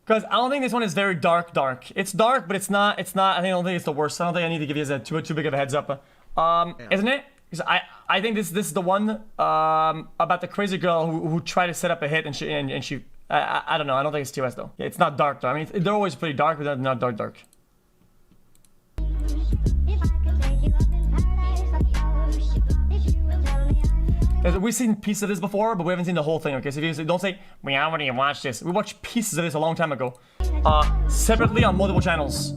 Because I don't think this one is very dark. It's dark, but it's not. I don't think it's the worst. I don't think I need to give you too big of a heads up. Isn't it? Because I think this is the one about the crazy girl who tried to set up a hit and she I don't know. I don't think it's TOS though. Yeah, it's not dark though. I mean, they're always pretty dark, but they're not dark. We've seen pieces of this before, but we haven't seen the whole thing, okay? So if you don't say, we already watched this. We watched pieces of this a long time ago. Separately on multiple channels.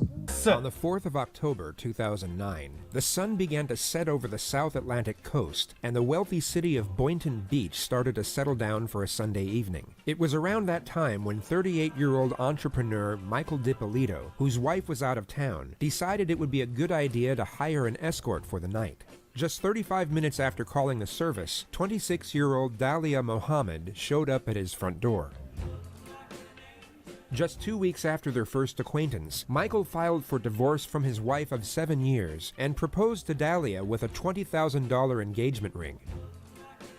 On the 4th of October 2009, the sun began to set over the South Atlantic coast, and the wealthy city of Boynton Beach started to settle down for a Sunday evening. It was around that time when 38-year-old entrepreneur Michael Dippolito, whose wife was out of town, decided it would be a good idea to hire an escort for the night. Just 35 minutes after calling the service, 26-year-old Dalia Mohammed showed up at his front door. Just 2 weeks after their first acquaintance, Michael filed for divorce from his wife of 7 years and proposed to Dalia with a $20,000 engagement ring.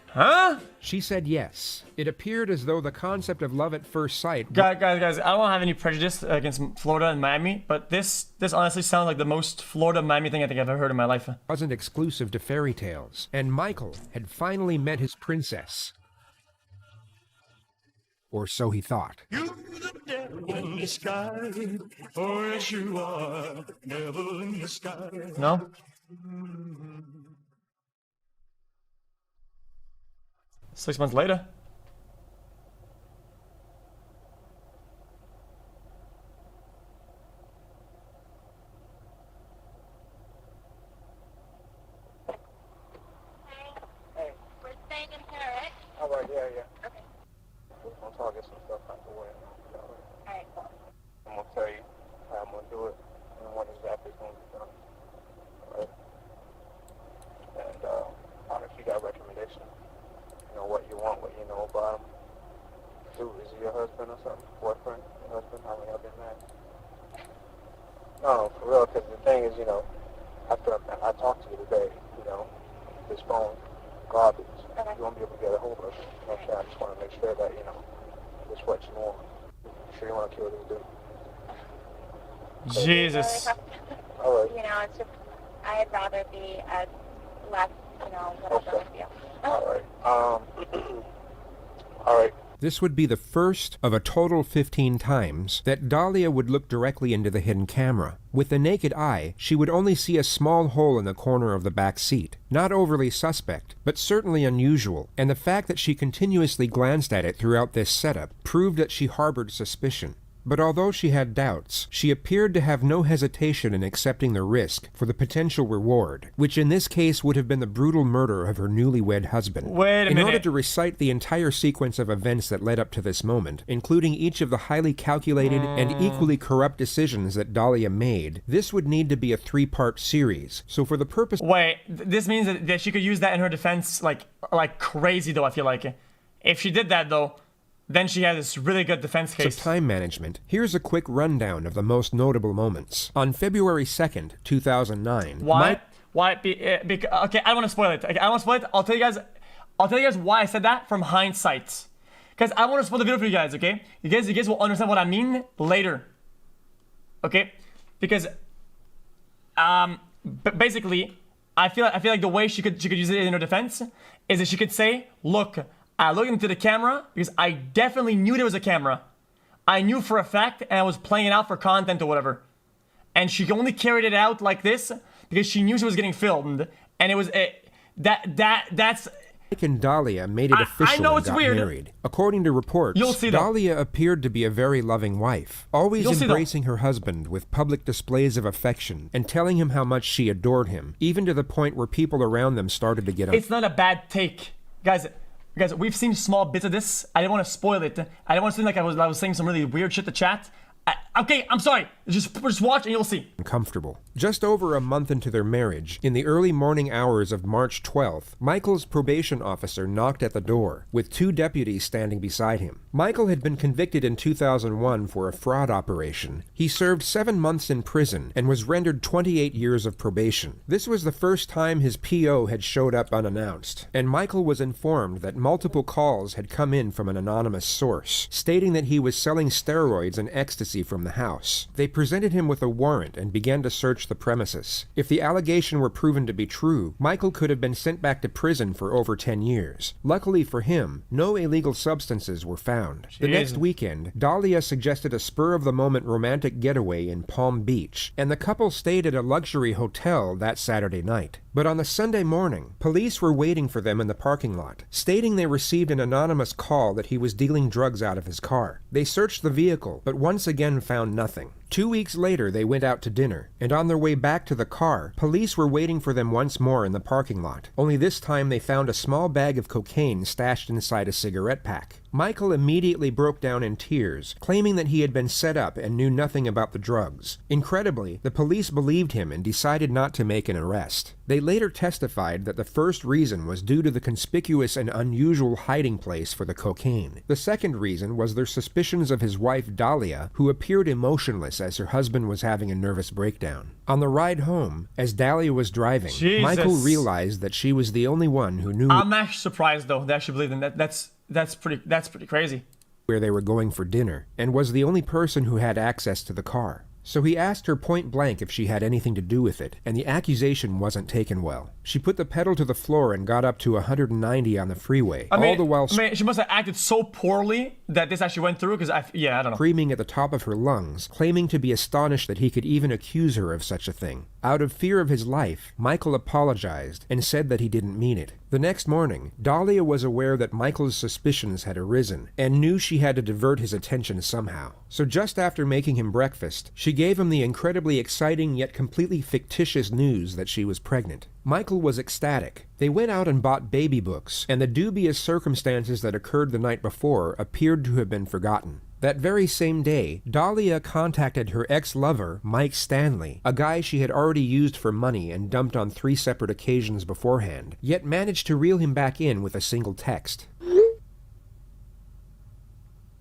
Huh? She said yes. It appeared as though the concept of love at first sight... Guys, I don't have any prejudice against Florida and Miami, but this honestly sounds like the most Florida-Miami thing I think I've ever heard in my life. ...wasn't exclusive to fairy tales, and Michael had finally met his princess. Or so he thought. You're the devil in the sky, or as you are, devil in the sky. No? 6 months later. Hey. We're staying in here, right? All right, yeah. Okay. We're gonna try to get some stuff out the way. Alright. I'm gonna tell you how I'm gonna do it and what exactly is gonna be done. All right? And I don't know if you got recommendations. You know what you want, what you know about him. Dude, is he your husband or something? Boyfriend? Your husband? How long y'all been married? No, for real, because the thing is, you know, after I talked to you today, you know, this phone, garbage. Okay. You won't be able to get a hold of it. You know what I'm saying? I just want to make sure that, you know, it's what you want. You sure you want to kill this dude? Jesus. All right. You know, it's just, I'd rather be as less, you know, whatever with you. All right. All right. This would be the first of a total 15 times that Dalia would look directly into the hidden camera. With the naked eye, she would only see a small hole in the corner of the back seat. Not overly suspect, but certainly unusual, and the fact that she continuously glanced at it throughout this setup proved that she harbored suspicion. But although she had doubts, she appeared to have no hesitation in accepting the risk for the potential reward, which in this case would have been the brutal murder of her newlywed husband. Wait a minute. In order to recite the entire sequence of events that led up to this moment, including each of the highly calculated and equally corrupt decisions that Dalia made, this would need to be a 3-part series. So for the purpose... Wait, this means that she could use that in her defense like crazy though, I feel like. If she did that though, then she had this really good defense case. Of time management, here's a quick rundown of the most notable moments. On February 2nd, 2009... Why? Okay, I don't want to spoil it. Okay, I don't want to spoil it. I'll tell you guys why I said that from hindsight. Because I want to spoil the video for you guys, okay? You guys will understand what I mean later. Okay? Because basically, I feel like the way she could use it in her defense is that she could say, look, I looked into the camera because I definitely knew there was a camera. I knew for a fact, and I was playing it out for content or whatever. And she only carried it out like this because she knew she was getting filmed, and it was that's. Mike and Dalia made it official I know and it's got weird. married. According to reports, You'll see, though. Dalia appeared to be a very loving wife, always You'll see, though. embracing her husband with public displays of affection and telling him how much she adored him, even to the point where people around them started to get It's not a bad take, guys. We've seen small bits of this. I didn't want to spoil it. I didn't want to seem like I was saying some really weird shit to chat. Okay, I'm sorry. Just watch and you'll see. Uncomfortable. Just over a month into their marriage, in the early morning hours of March 12th, Michael's probation officer knocked at the door, with 2 deputies standing beside him. Michael had been convicted in 2001 for a fraud operation. He served 7 months in prison and was rendered 28 years of probation. This was the first time his PO had showed up unannounced, and Michael was informed that multiple calls had come in from an anonymous source, stating that he was selling steroids and ecstasy from the house. They presented him with a warrant and began to search the premises. If the allegation were proven to be true, Michael could have been sent back to prison for over 10 years. Luckily for him, no illegal substances were found. The next weekend, Dalia suggested a spur-of-the-moment romantic getaway in Palm Beach, and the couple stayed at a luxury hotel that Saturday night. But on the Sunday morning, police were waiting for them in the parking lot, stating they received an anonymous call that he was dealing drugs out of his car. They searched the vehicle, but once again found nothing. 2 weeks later, they went out to dinner, and on their way back to the car, police were waiting for them once more in the parking lot. Only this time they found a small bag of cocaine stashed inside a cigarette pack. Michael immediately broke down in tears, claiming that he had been set up and knew nothing about the drugs. Incredibly, the police believed him and decided not to make an arrest. They later testified that the first reason was due to the conspicuous and unusual hiding place for the cocaine. The second reason was their suspicions of his wife Dalia, who appeared emotionless as her husband was having a nervous breakdown. On the ride home, as Dalia was driving, Michael realized that she was the only one who knew. I'm actually surprised though. They actually believed in that. That's pretty crazy. Where they were going for dinner, and was the only person who had access to the car. So he asked her point blank if she had anything to do with it, and the accusation wasn't taken well. She put the pedal to the floor and got up to 190 on the freeway, all the while she must have acted so poorly that this actually went through, because I don't know. Screaming at the top of her lungs, claiming to be astonished that he could even accuse her of such a thing. Out of fear of his life, Michael apologized and said that he didn't mean it. The next morning, Dalia was aware that Michael's suspicions had arisen, and knew she had to divert his attention somehow. So just after making him breakfast, she gave him the incredibly exciting yet completely fictitious news that she was pregnant. Michael was ecstatic. They went out and bought baby books, and the dubious circumstances that occurred the night before appeared to have been forgotten. That very same day, Dalia contacted her ex-lover, Mike Stanley, a guy she had already used for money and dumped on 3 separate occasions beforehand, yet managed to reel him back in with a single text.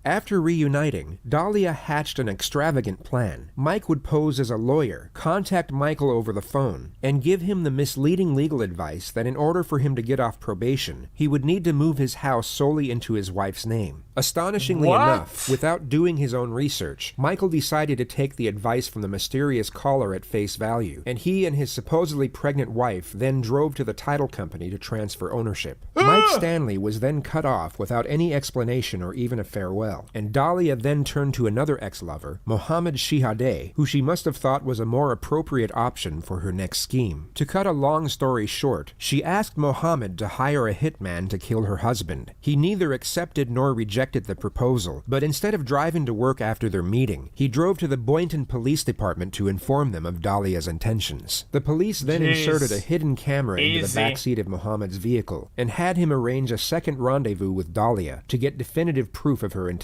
After reuniting, Dalia hatched an extravagant plan. Mike would pose as a lawyer, contact Michael over the phone, and give him the misleading legal advice that in order for him to get off probation, he would need to move his house solely into his wife's name. Astonishingly enough, without doing his own research, Michael decided to take the advice from the mysterious caller at face value, and he and his supposedly pregnant wife then drove to the title company to transfer ownership. Mike Stanley was then cut off without any explanation or even a farewell. And Dalia then turned to another ex-lover, Mohammed Shihadeh, who she must have thought was a more appropriate option for her next scheme. To cut a long story short, she asked Mohammed to hire a hitman to kill her husband. He neither accepted nor rejected the proposal, but instead of driving to work after their meeting, he drove to the Boynton Police Department to inform them of Dalia's intentions. The police then inserted a hidden camera into the backseat of Mohammed's vehicle, and had him arrange a second rendezvous with Dalia to get definitive proof of her intentions.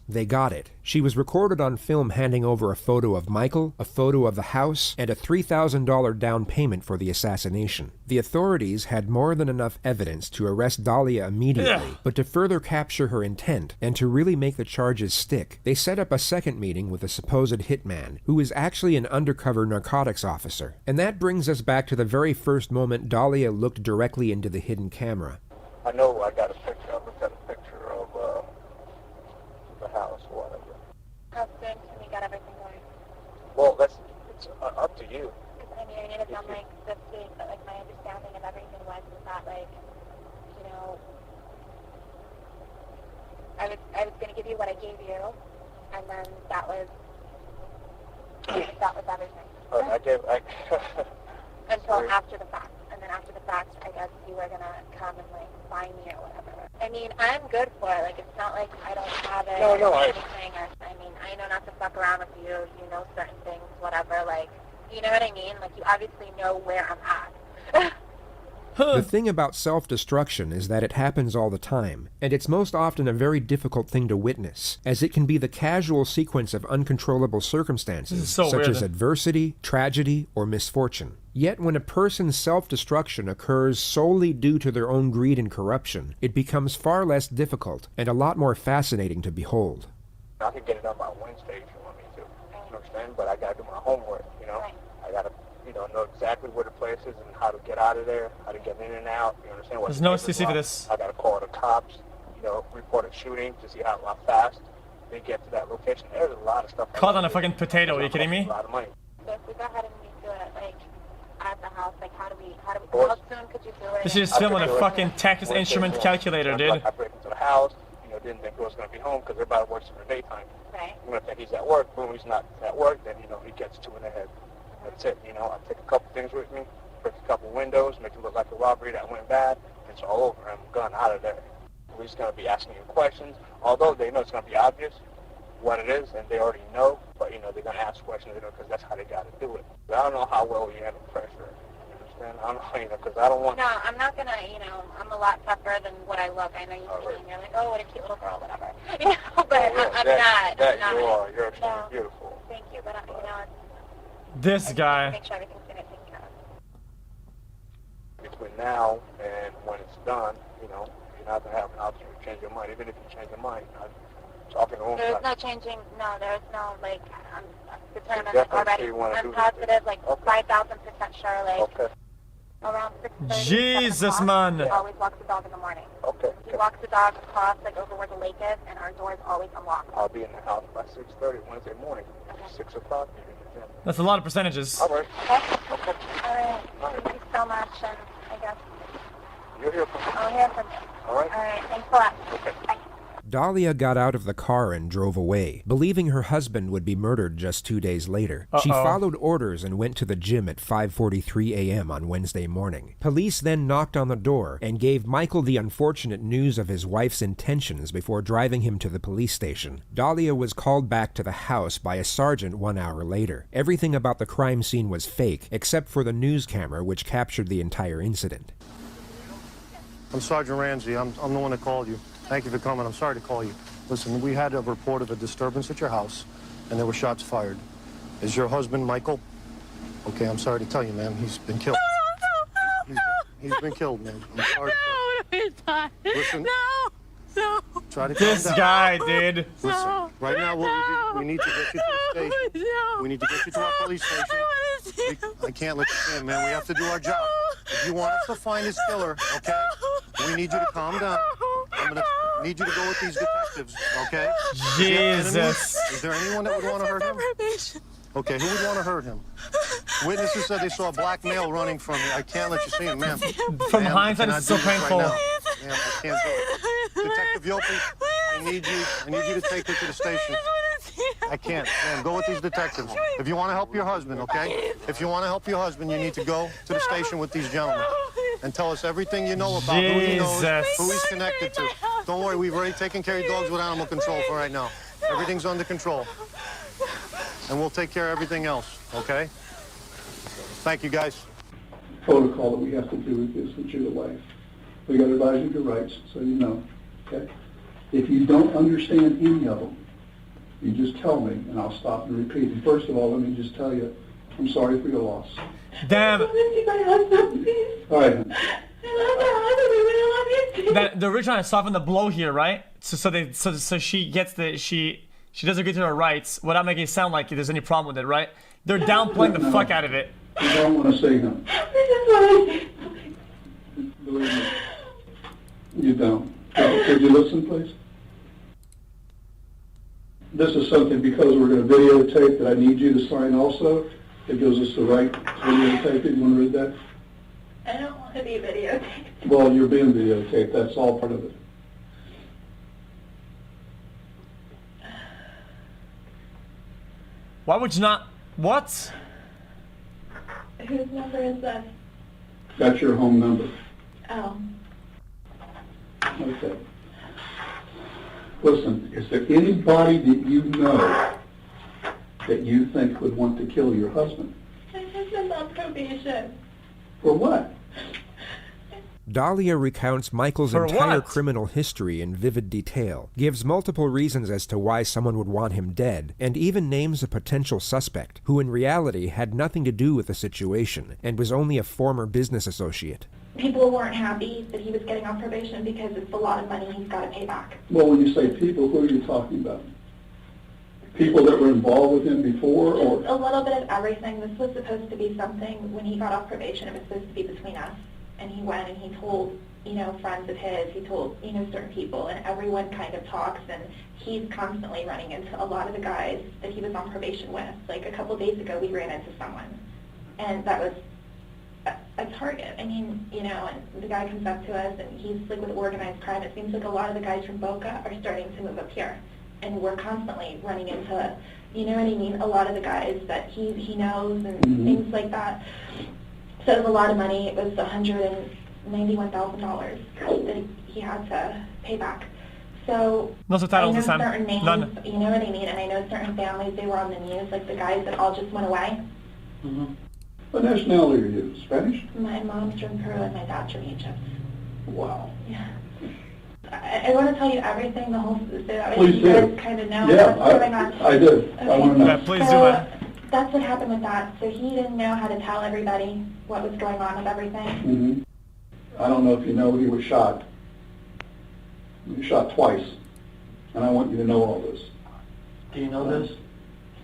They got it. She was recorded on film handing over a photo of Michael, a photo of the house, and a $3,000 down payment for the assassination. The authorities had more than enough evidence to arrest Dalia immediately, but to further capture her intent and to really make the charges stick, they set up a second meeting with a supposed hitman, who is actually an undercover narcotics officer. And that brings us back to the very first moment Dalia looked directly into the hidden camera. I know I got a picture. I looked at a picture of the house or whatever. How soon can we get everything going? Well, it's up to you. I mean, I need it done like this week, but like my understanding of everything was that like, you know, I was gonna give you what I gave you, and then that was everything. Until after the fact, and then after the fact, I guess you were gonna come and like find me or whatever. I mean, I'm good for it. Like, it's not like I don't have it or anything. I mean, I know not to fuck around with you. You know certain things, whatever. Like, you know what I mean? Like, you obviously know where I'm at. The thing about self-destruction is that it happens all the time, and it's most often a very difficult thing to witness, as it can be the casual sequence of uncontrollable circumstances, so such weird. as adversity, tragedy, or misfortune. Yet when a person's self-destruction occurs solely due to their own greed and corruption, it becomes far less difficult and a lot more fascinating to behold. I can get it done by Wednesday if you want me to. You understand? But I gotta do my homework, you know? I gotta, know exactly where the place is and how to get out of there, how to get in and out, you understand? There's no CC for this. I gotta call the cops, report a shooting to see how fast they get to that location. There's a lot of stuff. Caught on a fucking potato, are you kidding me? A lot of money. So if we go ahead and we do it, at the house, how soon could you do it? This shit is filmed with a fucking Texas Instrument calculator, dude. I break into the house, didn't think he was going to be home because everybody works in the daytime. Right. I'm going to think he's at work. Boom, he's not at work, then, he gets two in the head. That's it, I take a couple things with me, break a couple windows, make it look like a robbery that went bad, it's all over. I'm gone out of there. We're just going to be asking you questions, although they know it's going to be obvious what it is, and they already know, but, they're going to ask questions, because that's how they got to do it. But I don't know how well you handle pressure. I don't know, because I don't want... No, I'm not going to, I'm a lot tougher than what I look. I know you see me and you're like, oh, what a cute little girl, whatever. But I'm not. You are. You're extremely beautiful. Thank you, but, This guy. Make sure everything's going to take care of. Between now and when it's done, you're not going to have an option to change your mind. Even if you change your mind, talking to There's no changing, there's no, I'm determined already. I'm positive, 5,000% sure, Okay. Around 6:30. Jesus, man. He always walks the dog in the morning. Okay. He walks the dog across, over where the lake is, and our door is always unlocked. I'll be in the house by 6:30 Wednesday morning. Okay. 6 o'clock. You're in the gym. That's a lot of percentages. All right. Okay? All right. Thank you so much, and I guess You'll hear from me. I'll hear from you. All right. All right. Thanks a lot. Okay. Bye. Dalia got out of the car and drove away, believing her husband would be murdered just 2 days later. She followed orders and went to the gym at 5:43 a.m. on Wednesday morning. Police then knocked on the door and gave Michael the unfortunate news of his wife's intentions before driving him to the police station. Dalia was called back to the house by a sergeant 1 hour later. Everything about the crime scene was fake, except for the news camera which captured the entire incident. I'm Sergeant Ramsey. I'm the one that called you. Thank you for coming. I'm sorry to call you. Listen, we had a report of a disturbance at your house, and there were shots fired. Is your husband Michael? Okay, I'm sorry to tell you, ma'am. He's been killed. He's been killed, man. I'm sorry. No, he's not. Listen. No. Try to calm This down. guy, dude. Listen, right now what we need to get you to the station. No. We need to get you to our police station. I can't let you see him, man. We have to do our job. If you want us to find his killer, okay, we need you to calm down. I'm going to need you to go with these detectives, okay? Jesus. Is there anyone that would want to hurt him? Okay, who would want to hurt him? Witnesses said they saw a black male running from you. I can't let you see him, ma'am. From Ma'am, hindsight, I it's so cannot do painful. this right now. Ma'am, I can't do it. Detective Yopi, I need you to take her to the station. I can't. Ma'am, go with these detectives. If you want to help your husband, okay? If you want to help your husband, you need to go to the station with these gentlemen and tell us everything you know about who he knows, Jesus. who he's connected to. Don't worry, we've already taken care of your dogs with animal control for right now. Everything's under control. And we'll take care of everything else, okay? Thank you, guys. Protocol that we have to do with this with your wife. We got to advise you of your rights, so you know, okay? If you don't understand any of them, you just tell me, and I'll stop and repeat. And first of all, let me just tell you, I'm sorry for your loss. Damn. All right. They're really trying to soften the blow here, right? So she gets she does agree to her rights without making it sound like there's any problem with it, right? They're downplaying the fuck out of it. You don't want to say no. Believe me, you don't. Could you listen, please? This is something, because we're going to videotape, that I need you to sign also. It gives us the right to videotape it. You want to read that? I don't want to be videotaped. Well, you're being videotaped. That's all part of it. Why would you not? What? Whose number is that? That's your home number. Oh. Okay. Listen, is there anybody that you know that you think would want to kill your husband? My husband's on probation. For what? Dalia recounts Michael's For entire what? criminal history in vivid detail, gives multiple reasons as to why someone would want him dead, and even names a potential suspect, who in reality had nothing to do with the situation and was only a former business associate. People weren't happy that he was getting off probation because it's a lot of money he's got to pay back. Well, when you say people, who are you talking about? People that were involved with him before, or? Just a little bit of everything. This was supposed to be something, when he got off probation, it was supposed to be between us. And he went and he told, friends of his, he told, certain people, and everyone kind of talks, and he's constantly running into a lot of the guys that he was on probation with. Like a couple days ago, we ran into someone, and that was a target. I mean, and the guy comes up to us, and he's like with organized crime. It seems like a lot of the guys from Boca are starting to move up here, and we're constantly running into, a lot of the guys that he knows and things like that. So it was a lot of money. It was $191,000 that he had to pay back. So No I subtitles know this time. certain names, None. you know what I mean? And I know certain families, they were on the news, like the guys that all just went away. What nationality are you? Spanish? My mom's from Peru and my dad's from Egypt. Wow. Yeah. I want to tell you everything, the whole, so that way Please you do. guys kind of know Yeah, what's going on. I do. I want to know. Yeah, please do, man. That's what happened with that. So he didn't know how to tell everybody what was going on with everything. I don't know if you know, he was shot. He was shot twice. And I want you to know all this. Do you know this?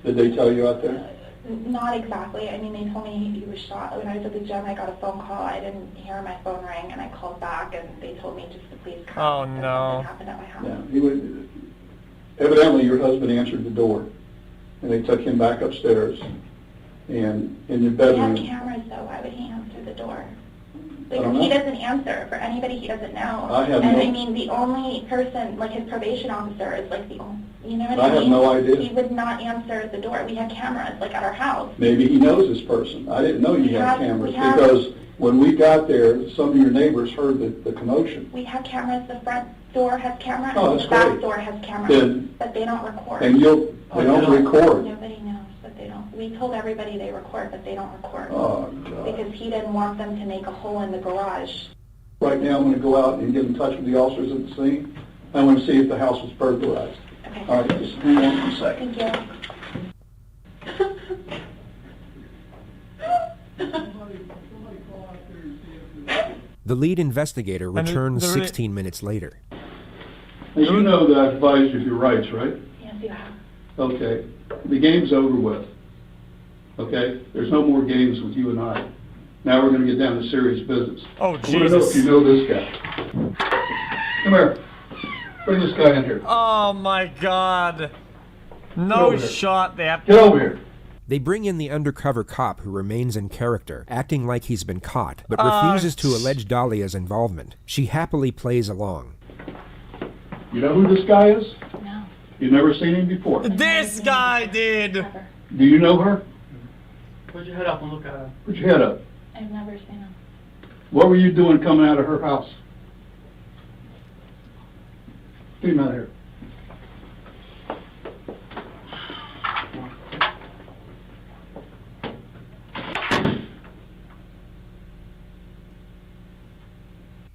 Did they tell you out there? Not exactly. I mean, they told me he was shot. When I was at the gym, I got a phone call. I didn't hear my phone ring, and I called back, and they told me just to please come. Oh, because no. Something happened at my house. Yeah. He would, evidently, your husband answered the door, and they took him back upstairs. And in your We bedroom. have cameras, though. Why would he answer the door? I don't Because he know. doesn't answer for anybody he doesn't know. I have and no- I mean, the only person, like his probation officer, is like the only, you know what I I have mean? no idea. He would not answer the door. We have cameras, like at our house. Maybe he knows this person. I didn't know you We had have- cameras we have- because when we got there, some of your neighbors heard the commotion. We have cameras. The front door has cameras. Oh, and that's the back great. door has cameras. Then- but they don't record. And they don't record. Nobody knows, but they don't. We told everybody they record, but they don't record. Oh, God. Because he didn't want them to make a hole in the garage. Right now, I'm going to go out and get in touch with the officers at the scene. I want to see if the house was burglarized. Okay. All right, just hang on for a second. Thank you. The lead investigator And returns the- 16 minutes later. Now, you know that I advised you of your rights, right? Yes, you have. Okay. The game's over with. Okay? There's no more games with you and I. Now we're going to get down to serious business. Oh, I want to know Jesus. if you know this guy. Come here. Bring this guy in here. Oh, my God. Get No over here. shot. They have Get over here. They bring in the undercover cop who remains in character, acting like he's been caught, but refuses to allege Dalia's involvement. She happily plays along. You know who this guy is? No. You've never seen him before. This guy did. Never. Do you know her? Put your head up and look at her. Put your head up. I've never seen him. What were you doing coming out of her house? Get him out of here.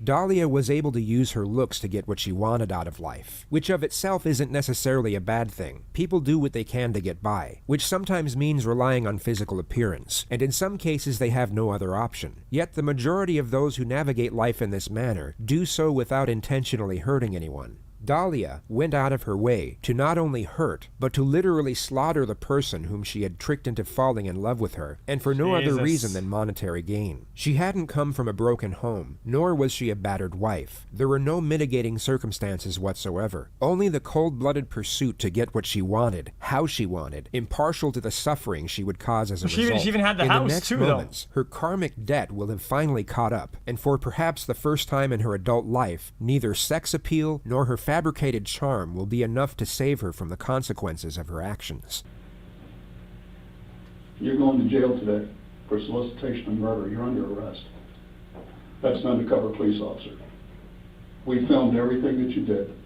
Dalia was able to use her looks to get what she wanted out of life, which of itself isn't necessarily a bad thing. People do what they can to get by, which sometimes means relying on physical appearance, and in some cases they have no other option. Yet the majority of those who navigate life in this manner do so without intentionally hurting anyone. Dalia went out of her way to not only hurt, but to literally slaughter the person whom she had tricked into falling in love with her, and for no other Jesus. reason than monetary gain. She hadn't come from a broken home, nor was she a battered wife. There were no mitigating circumstances whatsoever. Only the cold-blooded pursuit to get what she wanted, how she wanted, impartial to the suffering she would cause as a She result. even had the in house the next too, though. moments, her karmic debt will have finally caught up, and for perhaps the first time in her adult life, neither sex appeal nor her fabricated charm will be enough to save her from the consequences of her actions. You're going to jail today for solicitation of murder. You're under arrest. That's an undercover police officer. We filmed everything that you did,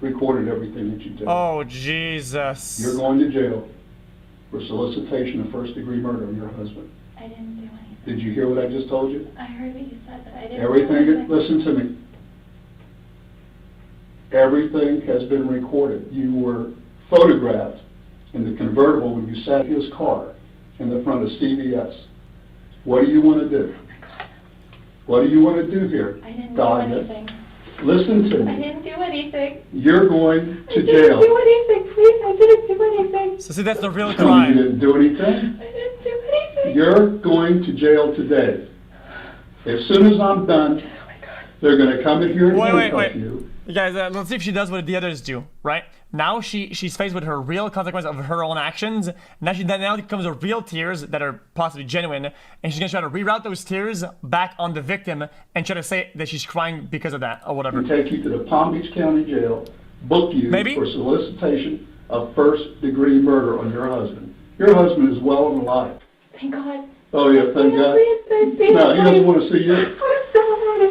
recorded everything that you did. Oh, Jesus. You're going to jail for solicitation of first-degree murder of your husband. I didn't do anything. Did you hear what I just told you? I heard what you said, but I didn't do Everything, anything. listen to me. Everything has been recorded. You were photographed in the convertible when you sat in his car in the front of CVS. What do you want to do? What do you want to do here? I didn't do Dalia? anything. Listen to I me. didn't do anything. You're going I to didn't jail. do anything, please. I didn't do anything. So see, that's the real Tell me you crime. didn't do anything. I didn't do anything. You're going to jail today. As soon as I'm done, they're going to come in here and handcuff you. You guys, let's see if she does what the others do, right? Now she's faced with her real consequence of her own actions. Now it comes with real tears that are possibly genuine, and she's gonna try to reroute those tears back on the victim and try to say that she's crying because of that or whatever. And take you to the Palm Beach County Jail, book you Maybe? for solicitation of first-degree murder on your husband. Your husband is well and alive. Thank God. Oh yeah, thank God. No, he doesn't want to see you.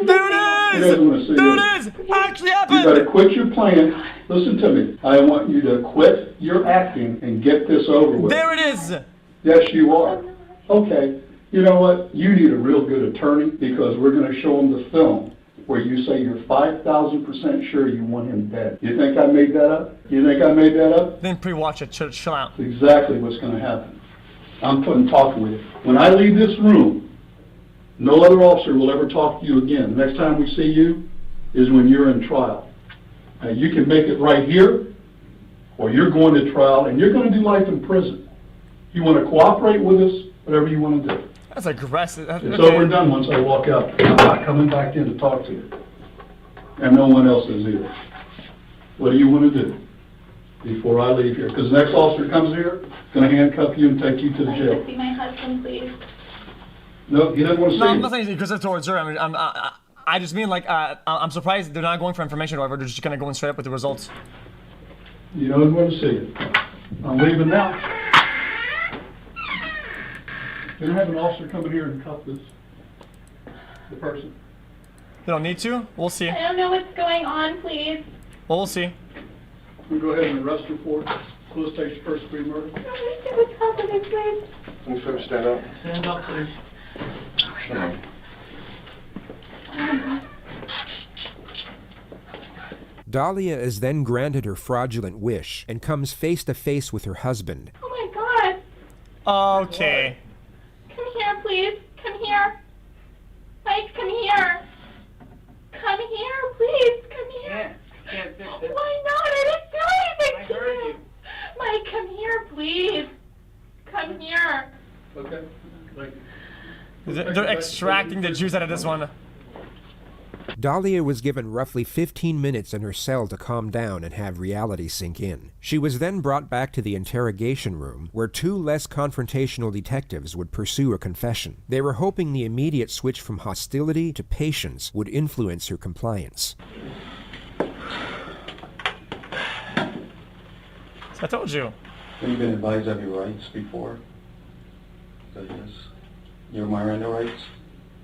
There it He is! doesn't want to see There you. it is! Actually You better happened! quit your plan. Listen to me. I want you to quit your acting and get this over with. There it is! Yes, you are. Okay. You know what? You need a real good attorney because we're going to show them the film where you say you're 5,000% sure you want him dead. You think I made that up? You think I made that up? Then pre-watch it. Chill out. That's exactly what's going to happen. I'm putting talking with you. When I leave this room, no other officer will ever talk to you again. The next time we see you is when you're in trial. You can make it right here, or you're going to trial, and you're going to do life in prison. You want to cooperate with us, whatever you want to do. That's aggressive. It's over and done once I walk out. I'm not coming back in to talk to you. And no one else is either. What do you want to do before I leave here? Because the next officer comes here, going to handcuff you and take you to the I'd like jail. to see my husband, please. No, he doesn't want to see No, you. I'm not saying it's aggressive towards her. I just mean like I'm surprised they're not going for information or whatever. They're just gonna go in straight up with the results. You don't want to see it. I'm leaving now. They don't have an officer coming here and cuff the person. They don't need to. We'll see. I don't know what's going on, please. Well, we'll see. We'll go ahead and arrest her for solicitation of first-degree murder. I don't see what's happening, please. Can you stand up? Stand up, please. Dalia is then granted her fraudulent wish and comes face to face with her husband. Oh my God. Okay. Come here, please. Come here. Mike, come here. Come here, please. Come here. Can't fix it. Why not? I didn't do anything I to heard you. you. Mike, come here, please. Come here. Okay. Thank you. They're extracting the juice out of this one. Dalia was given roughly 15 minutes in her cell to calm down and have reality sink in. She was then brought back to the interrogation room, where two less confrontational detectives would pursue a confession. They were hoping the immediate switch from hostility to patience would influence her compliance. So I told you. Have you been advised of your rights before? Yes. Your Miranda rights?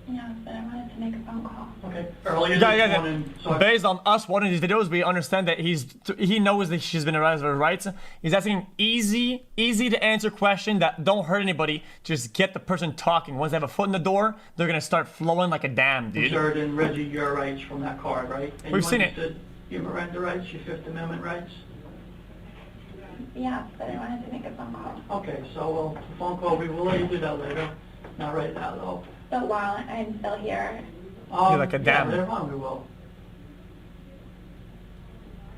Yeah, but I wanted to make a phone call. Okay. Earlier Yeah, this morning, so based on us watching these videos, we understand that he knows that she's been advised of her rights. He's asking easy to answer questions that don't hurt anybody. Just get the person talking. Once they have a foot in the door, they're gonna start flowing like a dam, dude. inserted and Reggie your rights from that card, right? And We've you seen it. understood your Miranda rights, your Fifth Amendment rights? Yeah, but I wanted to make a phone call. Okay, so the phone call, we will let you do that later. Not right now, though. But while I'm still here, You're like a dam. Yeah, later on we will.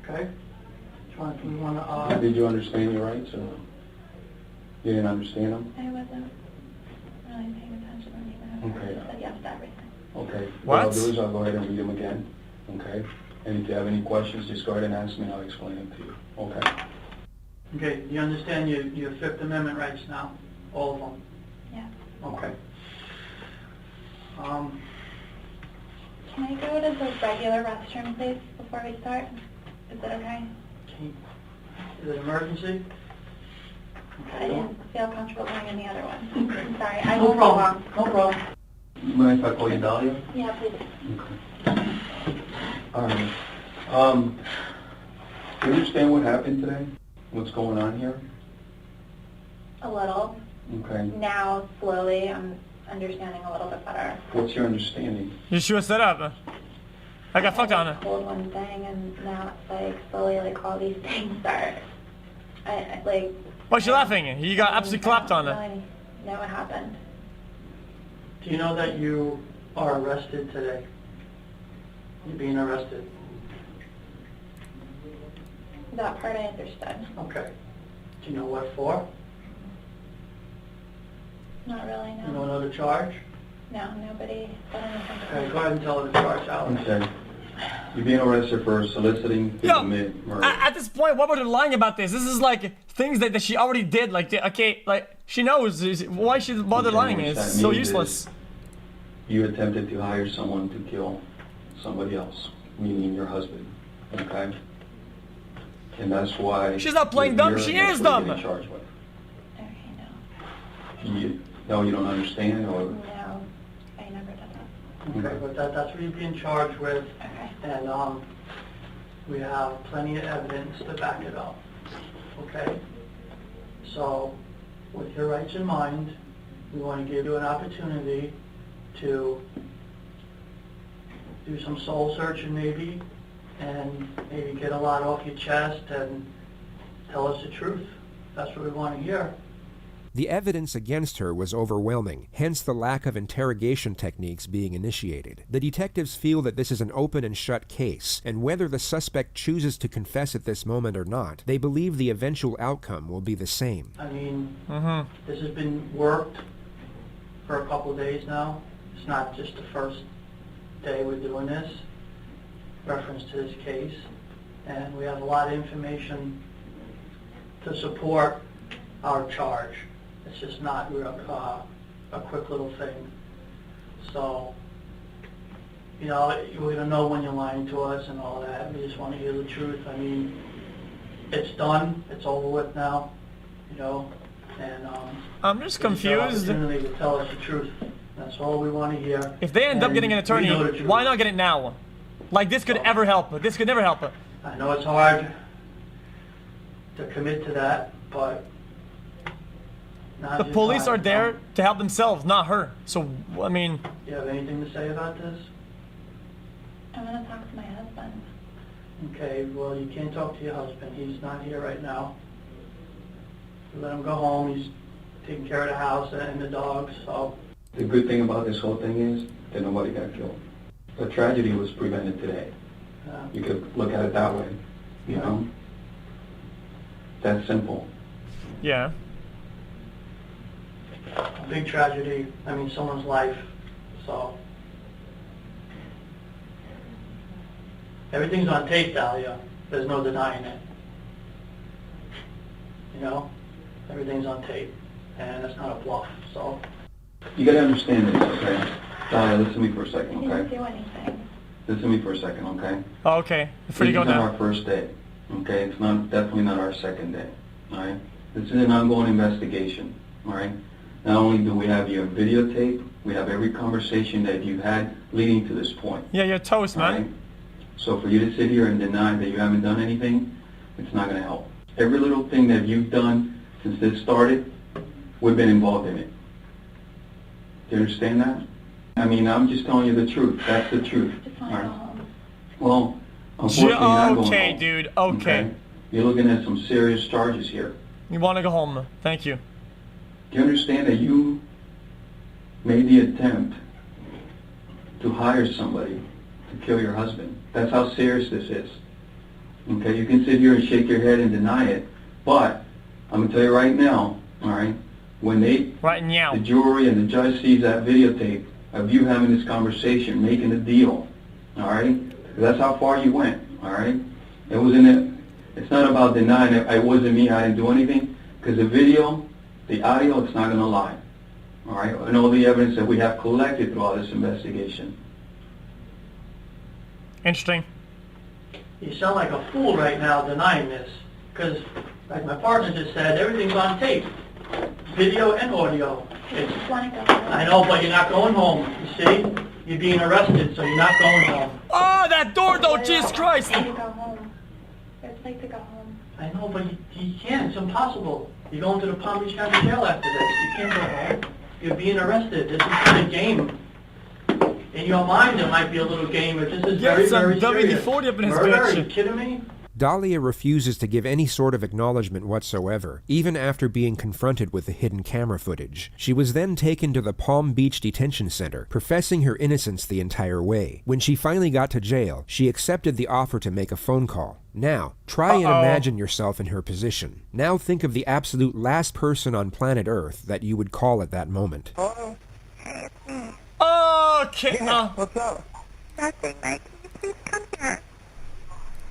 Okay? We want to, Did you understand your rights or no? You didn't understand them? I wasn't really paying attention or anything. Okay. I said yes to everything. Okay. What? I'll do is I'll go ahead and read them again. Okay? And if you have any questions, just go ahead and ask me and I'll explain it to you. Okay? okay, you understand your Fifth Amendment rights now? All of them? Yeah. Okay. Can I go to the regular restroom, please, before we start? Is that okay? Is it emergency? I didn't feel comfortable going in the other one. I'm sorry. I No won't be problem. long. No problem. You mind if I call you Dalia? Yeah, please. Okay. All right. Do you understand what happened today? What's going on here? A little. Okay. Now, slowly, I'm understanding a little bit better. What's your understanding? You should have set up. I got fucked on it. I told one thing, and now it's like slowly, like all these things start. I like. Why's she laughing? You got absolutely clapped on it. I don't really know what happened. Do you know that you are arrested today? You're being arrested. That part I understood. Okay. Do you know what for? Not really, You don't no. know the charge? No, nobody said anything to Okay, me. go ahead and tell her the charge, Alex. Okay. You're being arrested for soliciting to Yo, commit murder. at this point, what about her lying about this? This is like things that she already did. Like, okay, like she knows. Why she bother Okay, lying? what It's that so means useless. is You attempted to hire someone to kill somebody else, meaning your husband. Okay? And that's why... She's not playing dumb, she is dumb. You're charged with. Okay, no. No, you don't understand, or... No, I never did that. Okay, but that's what you're being charged with, Okay. and we have plenty of evidence to back it up. Okay? So, with your rights in mind, we want to give you an opportunity to do some soul searching maybe, and maybe get a lot off your chest and tell us the truth. That's what we want to hear. The evidence against her was overwhelming, hence the lack of interrogation techniques being initiated. The detectives feel that this is an open and shut case, and whether the suspect chooses to confess at this moment or not, they believe the eventual outcome will be the same. I mean, this has been worked for a couple of days now. It's not just the first day we're doing this, reference to this case, and we have a lot of information to support our charge. It's just not a quick little thing. So, you know, we don't know when you're lying to us and all that. We just want to hear the truth. I mean, it's done. It's over with now, you know, and I'm just it's your confused. opportunity to tell us the truth. That's all we want to hear. If they end up And getting an we know the attorney, truth. why not get it now? Like this could ever help. This could never help. I know it's hard to commit to that, but now's The your police time, are there to help themselves, not her. So, I mean, Do you have anything to say about this? I'm gonna talk to my husband. Okay, well, you can't talk to your husband. He's not here right now. Let him go home. He's taking care of the house and the dogs, so. The good thing about this whole thing is that nobody got killed. A tragedy was prevented today. You could look at it that way, you know? That's simple. yeah. A big tragedy, I mean, someone's life, so. Everything's on tape, Dalia. There's no denying it. You know? Everything's on tape, and it's not a bluff, so. You gotta understand this, okay? Dalia, listen to me for a I second, didn't okay? do anything. Listen to me for a second, okay? Oh, okay. Free to This go is not now. our first day, okay? It's not, definitely not our second day, all right? This is an ongoing investigation, all right? Not only do we have your videotape, we have every conversation that you've had leading to this point. Yeah, you're toast, All right? man. So for you to sit here and deny that you haven't done anything, it's not going to help. Every little thing that you've done since this started, we've been involved in it. Do you understand that? I mean, I'm just telling you the truth. That's the truth. Just All wanna go right? home. Well, unfortunately, you're not going Okay, home, dude. Okay. You're looking at some serious charges here. You want to go home? Thank you. Do you understand that you made the attempt to hire somebody to kill your husband? That's how serious this is. Okay, you can sit here and shake your head and deny it, but I'm going to tell you right now, all right, when Right now. the jury and the judge sees that videotape of you having this conversation, making a deal, all right, that's how far you went, all right? It wasn't, it's not about denying it wasn't me, I didn't do anything, because the video, the audio, it's not going to lie, all right, and all the evidence that we have collected throughout this investigation. Interesting. You sound like a fool right now denying this, because, like my partner just said, everything's on tape, video and audio. I just wanna go home. I know, but you're not going home, you see? You're being arrested, so you're not going home. Oh, that door though, Jesus Christ! I need to go home. I'd like to go home. I know, but you can't, it's impossible. You're going to the Palm Beach County Jail after this. You can't go home. You're being arrested. This is not a game. In your mind, it might be a little game, but this is very, very serious. WD-40 up in his Murder? Are you bitch. kidding me? Dahlia refuses to give any sort of acknowledgement whatsoever, even after being confronted with the hidden camera footage. She was then taken to the Palm Beach Detention Center, professing her innocence the entire way. When she finally got to jail, she accepted the offer to make a phone call. Now, try and imagine yourself in her position. Now think of the absolute last person on planet Earth that you would call at that moment. Hello? Okay. What's up? Nothing, Mike. Can you please come here?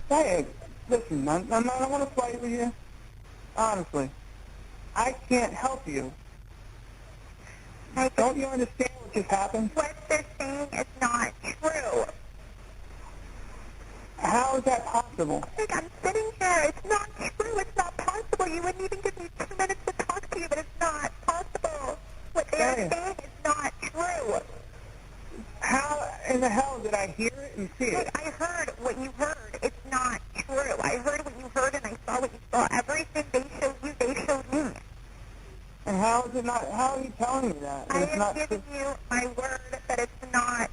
Hey, listen, I don't want to fight with you. Honestly. I can't help you. Mike, Don't you understand what just happened? what they're saying is not true. How is that possible? Like, I'm sitting here. It's not true. It's not possible. You wouldn't even give me 2 minutes to talk to you, but it's not possible. What they are saying is not true. How in the hell did I hear it and see it? Like, I heard what you heard. It's not true. I heard what you heard, and I saw what you saw. Everything they showed you, they showed me. And how is it not? How are you telling me that? I It's am not giving you my word that it's not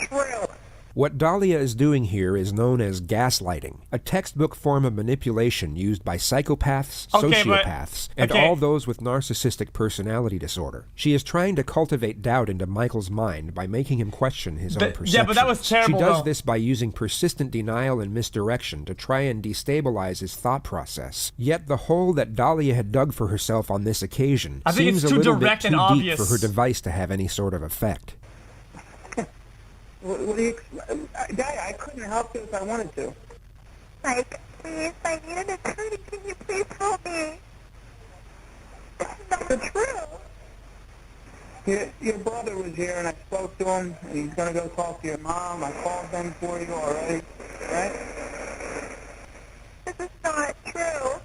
true. What Dahlia is doing here is known as gaslighting, a textbook form of manipulation used by psychopaths, Okay, but- sociopaths, and okay. all those with narcissistic personality disorder. She is trying to cultivate doubt into Michael's mind by making him question his own perceptions. Yeah, but that was terrible, She does though. this by using persistent denial and misdirection to try and destabilize his thought process. Yet the hole that Dahlia had dug for herself on this occasion I think seems it's a too little bit direct too and deep obvious. for her device to have any sort of effect. What do you? Guy, I couldn't help you if I wanted to. Like, please, I need an attorney. Can you please help me? It's not true. Your brother was here, and I spoke to him, and he's going to go talk to your mom. I called them for you already, right? This is not true.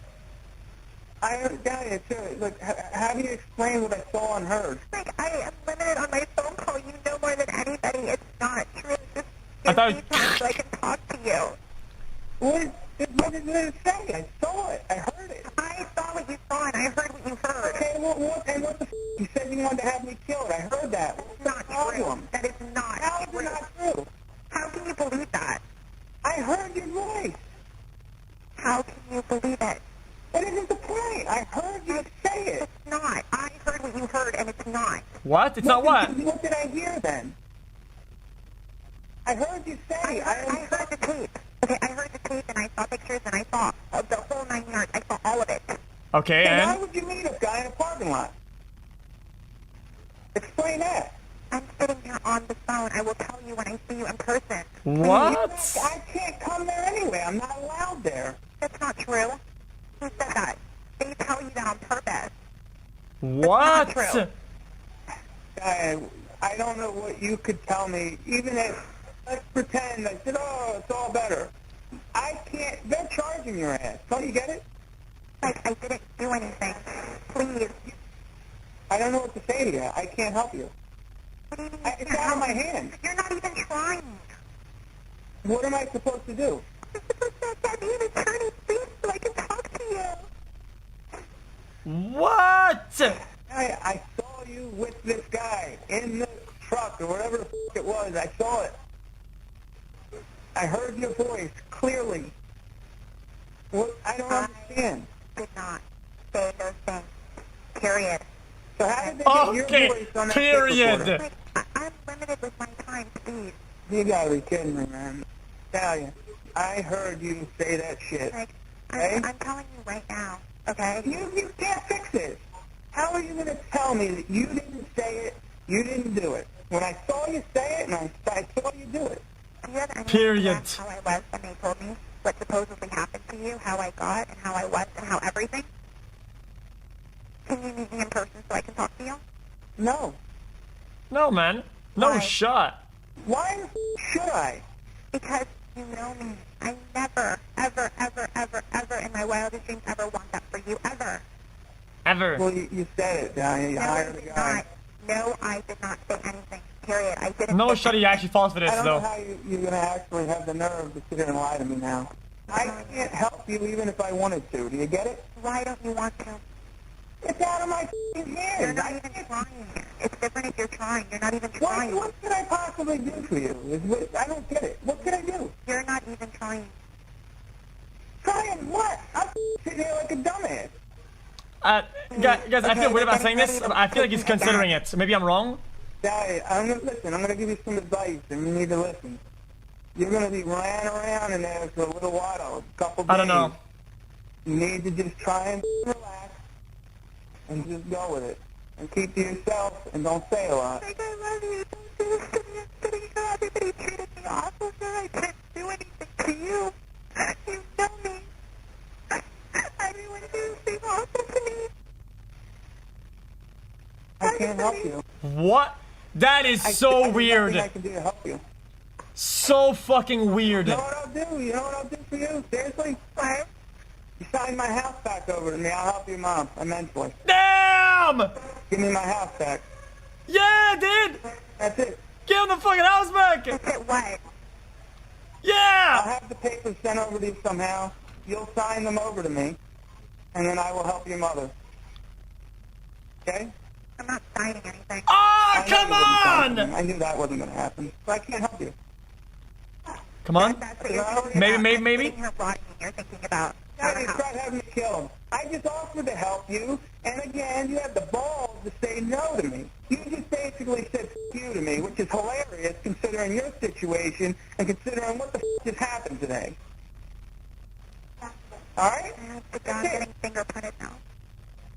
I heard, Dalia, too. Look, how do you explain what I saw and heard? Like, I am limited on my phone call. You know more than anybody. It's not true. Just I give thought- me time so I can talk to you. What did it say? I saw it. I heard it. I saw what you saw, and I heard what you heard. Okay, what the f***? You said you wanted to have me killed. I heard that. What's the Not problem? true. That is not How is true. it not true? How can you believe that? I heard your voice. How can you believe it? That isn't the point. I heard you say it. It's not. I heard what you heard, and it's not. What? It's not what? What did I hear then? I heard you say. I heard the tape. Okay, I heard the tape, and I saw pictures, and I saw the whole 9 yards. I saw all of it. Okay, Then why and? would you meet a guy in a parking lot? Explain that. I'm sitting here on the phone. I will tell you when I see you in person. What? I can't come there anyway. I'm not allowed there. That's not true. Who said that? They tell you that on purpose. What? true. I don't know what you could tell me. Even if, let's pretend, I said, oh, it's all better. I can't, they're charging your ass. Don't you get it? Like, I didn't do anything. Please. I don't know what to say to you. I can't help you. What do you mean? It's out of my hands. You're not even trying. What am I supposed to do? You're supposed to get me an attorney, please, so I can talk to you. What? I saw you with this guy in the truck or whatever the f*** it was. I saw it. I heard your voice clearly. What? I don't understand. Did not say those things. Period. So how did they get your Okay, voice on that tape recorder? period. Like, I'm limited with my time, please. You gotta be kidding me, man. Dalia, I heard you say that shit. Like, Okay? I'm telling you right now, okay? You can't fix it. How are you going to tell me that you didn't say it, you didn't do it? When I saw you say it and I saw you do it. Do you have any Period. idea how I was when they told me what supposedly happened to you, how I got and how I was and how everything? Can you meet me in person so I can talk to you? No. No, man. No Why? shot. Why the f*** should I? Because you know me. I never, ever, ever, ever, ever in my wildest dreams ever want that for you, ever. Ever. Well, you said it, Dalia. You No, hired I a did guy. not. No, I did not say anything. Period. I didn't No say shot he anything. actually falls for this, I don't know though. how you're going to actually have the nerve to sit here and lie to me now. I can't help you even if I wanted to. Do you get it? Why don't you want to? It's out of my f***ing hands. You're not even trying. It's different if you're trying. You're not even trying. What can I possibly do for you? I don't get it. What can I do? You're not even trying. Trying what? I'm sitting here like a dumbass. Guys, I feel weird about saying this. I feel like he's considering it. Maybe I'm wrong. Dalia, I'm gonna give you some advice, and you need to listen. You're gonna be ran around in there for a little while, a couple days. I don't know. You need to just try and relax and just go with it. And keep to yourself and don't say a lot. Like, I love you. Don't do this to me. I'm sitting here. Everybody treated me awful, sir. I didn't do anything to you. You know me. Everyone did things awful to me. I can't help you. What? That is so weird. I can do to help you. So fucking weird. You know what I'll do? You know what I'll do for you? Seriously? What? You sign my house back over to me. I'll help your mom immensely. Damn! Give me my house back. Yeah, dude! That's it. Give him the fucking house back! That's it, what? Yeah! I'll have the papers sent over to you somehow. You'll sign them over to me, and then I will help your mother. Okay? I'm not signing anything. Oh, come on! I knew that wasn't going to happen, so I can't help you. Come on. That's what you're thinking Maybe. about. Sitting here rotting, you're thinking about. Now you start having me kill him. I just offered to help you, and again, you have the balls to say no to me. You just basically said f*** you to me, which is hilarious considering your situation and considering what the f*** just happened today. Alright? The dog's getting fingerprinted now.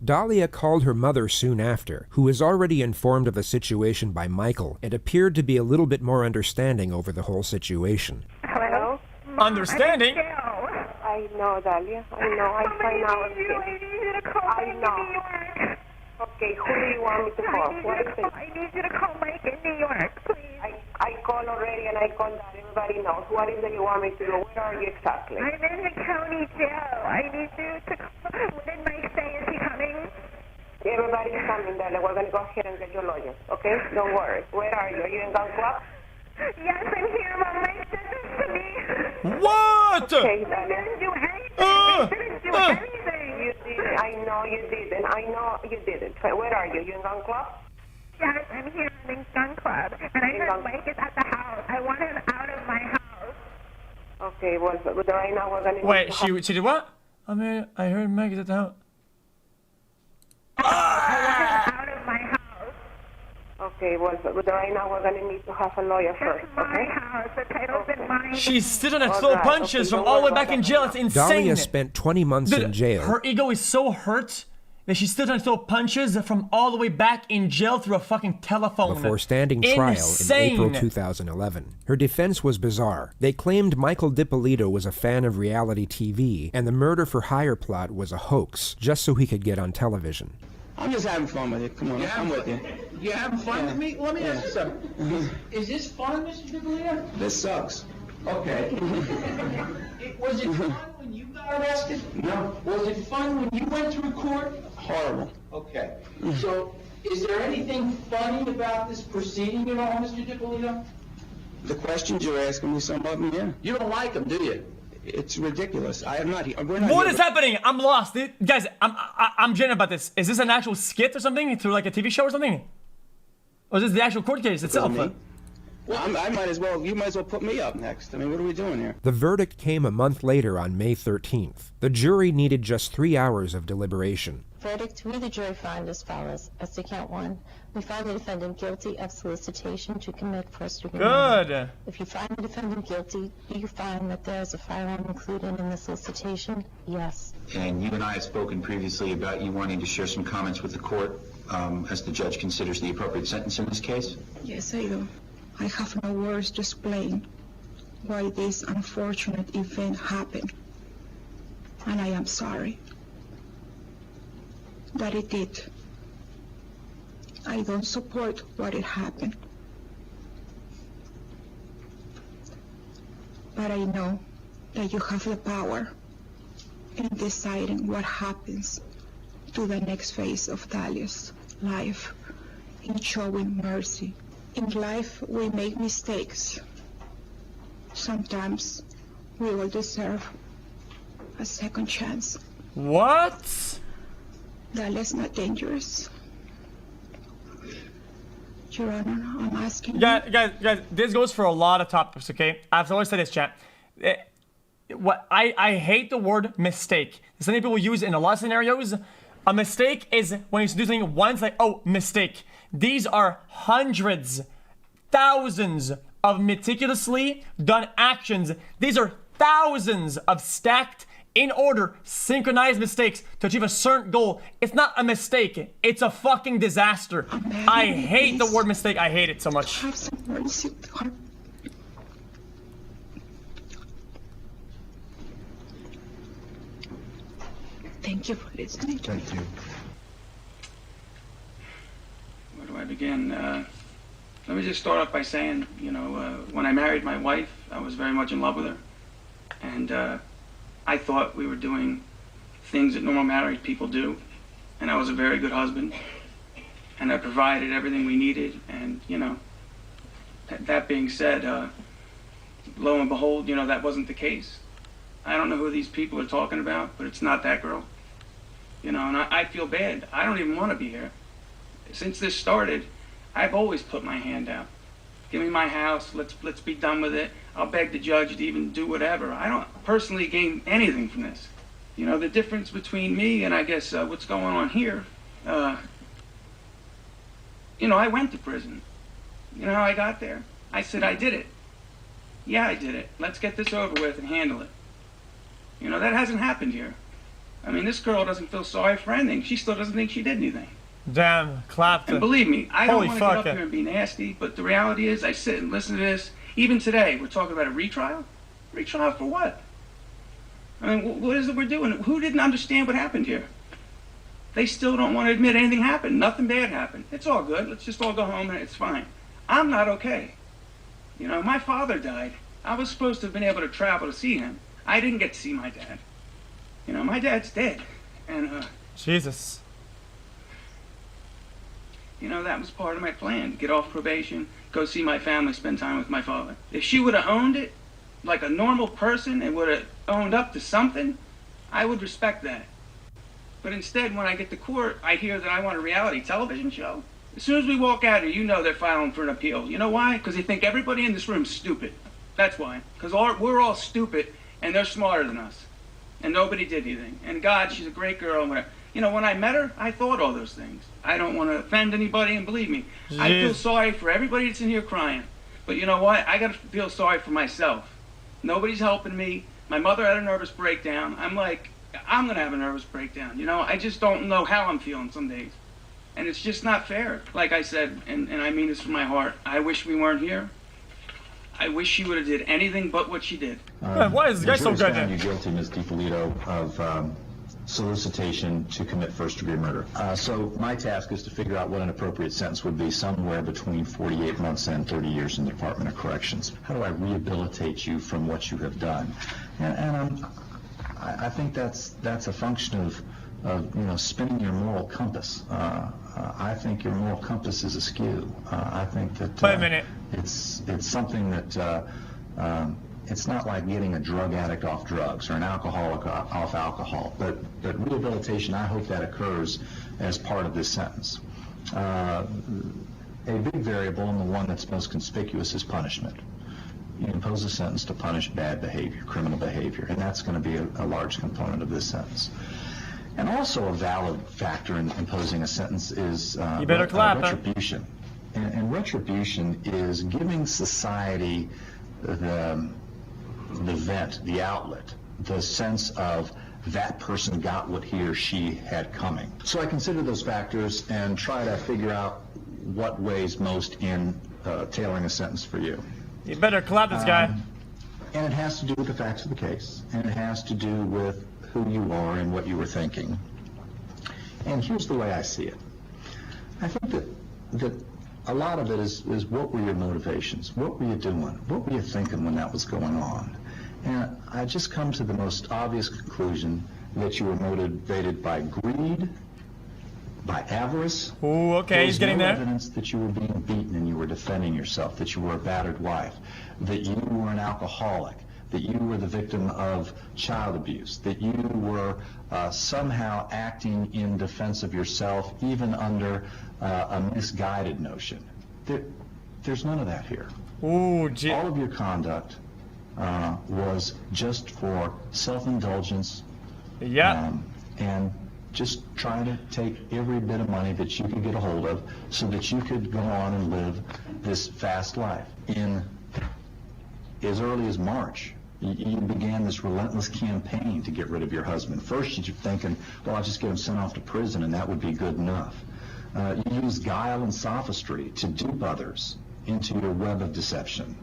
Dalia called her mother soon after, who was already informed of the situation by Michael and appeared to be a little bit more understanding over the whole situation. Hello? Understanding? I know, Dalia. I know. I find out. I need you to call Mike in New York. Okay, who do you want me to call? What is it? I need you to call Mike in New York, please. I called already and I called that. Everybody knows. What is it you want me to do? Where are you exactly? I'm in the county jail. I need you to call. What did Mike say? Is he coming? Everybody's coming, Dalia. We're going to go ahead and get your lawyer, okay? Don't worry. Where are you? Are you in Gun Club? Yes, I'm here, Mom. Mike did this to me. What? Okay, Dalia. I didn't do anything. I didn't do anything. You did. I know you didn't. I know you didn't. Where are you? You in Gun Club? Yes, I'm here in Gun Club. And I heard Mike is at the house. I want him out of my house. Okay, well, right now we're going to... Wait, she did what? I heard Meg is at the house. I want him out of my house. Okay, well, right now we're going to need to have a lawyer first, okay? My house. The title's in mine. She's still trying to throw punches from all the way back in jail. It's insane. Dalia spent 20 months in jail. Her ego is so hurt that she's still trying to throw punches from all the way back in jail through a fucking telephone. Before standing trial in April 2011. Her defense was bizarre. They claimed Michael Dippolito was a fan of reality TV, and the murder-for-hire plot was a hoax, just so he could get on television. I'm just having fun with it. Come on, I'm with you. You're having fun with me? Let me ask you something. Is this fun, Mr. Dippolito? This sucks. Okay. Was it fun when you got arrested? No. Was it fun when you went through court? Horrible. Okay. So, is there anything funny about this proceeding at all, Mr. Dippolito? The questions you're asking me, some of them, yeah. You don't like them, do you? It's ridiculous. I am not. What is happening? I'm lost, dude. Guys. I'm genuine about this. Is this an actual skit or something through like a TV show or something? Or is this the actual court case itself? Well, I might as well. You might as well put me up next. I mean, what are we doing here? The verdict came a month later on May 13th. The jury needed just 3 hours of deliberation. Verdict, we the jury find as follows. As to count 1, we find the defendant guilty of solicitation to commit first-degree murder. Good. If you find the defendant guilty, do you find that there is a firearm included in the solicitation? Yes. And you and I have spoken previously about you wanting to share some comments with the court as the judge considers the appropriate sentence in this case? Yes, I do. I have no words to explain why this unfortunate event happened. And I am sorry that it did. I don't support what it happened. But I know that you have the power in deciding what happens to the next phase of Dalia's life, in showing mercy. In life, we make mistakes. Sometimes we will deserve a second chance. What? Dalia's not dangerous. Your Honor, I'm asking Guys, this goes for a lot of topics, okay? I've always said this, chat. I hate the word mistake. Some people use it in a lot of scenarios. A mistake is when you do something once, like, oh, mistake. These are hundreds, thousands of meticulously done actions. These are thousands of stacked, in order, synchronized mistakes to achieve a certain goal. It's not a mistake. It's a fucking disaster. I hate the word mistake. I hate it so much. Have some mercy. Thank you for listening. Thank you. Where do I begin? Let me just start off by saying, you know, when I married my wife, I was very much in love with her. And I thought we were doing things that normal married people do. And I was a very good husband. And I provided everything we needed. And, you know, that being said, lo and behold, you know, that wasn't the case. I don't know who these people are talking about, but it's not that girl. You know, and I feel bad. I don't even want to be here. Since this started, I've always put my hand out. Give me my house, let's be done with it. I'll beg the judge to even do whatever. I don't personally gain anything from this. You know, the difference between me and I guess what's going on here, you know, I went to prison. You know how I got there? I said I did it. Yeah, I did it. Let's get this over with and handle it. You know, that hasn't happened here. I mean, this girl doesn't feel sorry for anything. She still doesn't think she did anything. Damn, clapped. And believe me, I don't want to get up here and be nasty, but the reality is I sit and listen to this. Even today, we're talking about a retrial? Retrial for what? I mean, what is it we're doing? Who didn't understand what happened here? They still don't want to admit anything happened. Nothing bad happened. It's all good. Let's just all go home and it's fine. I'm not okay. You know, my father died. I was supposed to have been able to travel to see him. I didn't get to see my dad. You know, my dad's dead. And, Jesus. You know, that was part of my plan. To get off probation, go see my family, spend time with my father. If she would have owned it, like a normal person, and would have owned up to something, I would respect that. But instead, when I get to court, I hear that I want a reality television show. As soon as we walk out here, you know they're filing for an appeal. You know why? Because they think everybody in this room is stupid. That's why. Because we're all stupid, and they're smarter than us. And nobody did anything. And God, she's a great girl. And you know, when I met her, I thought all those things. I don't want to offend anybody, and believe me, I feel sorry for everybody that's in here crying. But you know what? I got to feel sorry for myself. Nobody's helping me. My mother had a nervous breakdown. I'm like, I'm going to have a nervous breakdown. You know, I just don't know how I'm feeling some days. And it's just not fair. Like I said, and I mean this from my heart, I wish we weren't here. I wish she would have did anything but what she did. Why is this guy so good? Found you guilty, Ms. Dippolito, of solicitation to commit first-degree murder. So my task is to figure out what an appropriate sentence would be, somewhere between 48 months and 30 years in the Department of Corrections. How do I rehabilitate you from what you have done? And I think that's a function of you know, spinning your moral compass. I think your moral compass is askew. I think that wait a minute. It's something that it's not like getting a drug addict off drugs or an alcoholic off alcohol, but rehabilitation, I hope that occurs as part of this sentence. A big variable, and the one that's most conspicuous, is punishment. You impose a sentence to punish bad behavior, criminal behavior, and that's going to be a large component of this sentence. And also a valid factor in imposing a sentence is you better clap, retribution. And retribution is giving society the vent, the outlet, the sense of that person got what he or she had coming. So I consider those factors and try to figure out what weighs most in tailoring a sentence for you. You better clap this guy. And it has to do with the facts of the case, and it has to do with who you are and what you were thinking. And here's the way I see it. I think that a lot of it is what were your motivations? What were you doing? What were you thinking when that was going on? And I just come to the most obvious conclusion that you were motivated by greed, by avarice. Ooh, okay, he's getting there. Evidence that you were being beaten and you were defending yourself, that you were a battered wife, that you were an alcoholic, that you were the victim of child abuse, that you were somehow acting in defense of yourself, even under a misguided notion. There's none of that here. Ooh, all of your conduct was just for self-indulgence. Yeah. And just trying to take every bit of money that you could get a hold of so that you could go on and live this fast life. In as early as March, you began this relentless campaign to get rid of your husband. First, you're thinking, well, I'll just get him sent off to prison and that would be good enough. You used guile and sophistry to dupe others into your web of deception.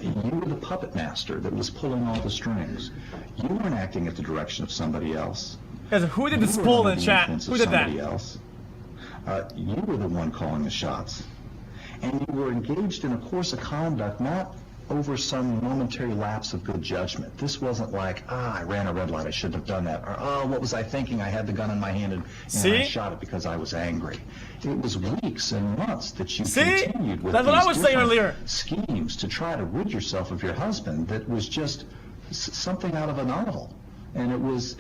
You were the puppet master that was pulling all the strings. You weren't acting at the direction of somebody else. Guys, who did this poll in the chat? Who did that? Else. You were the one calling the shots. And you were engaged in a course of conduct not over some momentary lapse of good judgment. This wasn't like, I ran a red light, I shouldn't have done that. Or, oh, what was I thinking? I had the gun in my hand and I shot it because I was angry. It was weeks and months that you continued with That's what I was saying earlier. Schemes to try to rid yourself of your husband that was just something out of a novel. And it was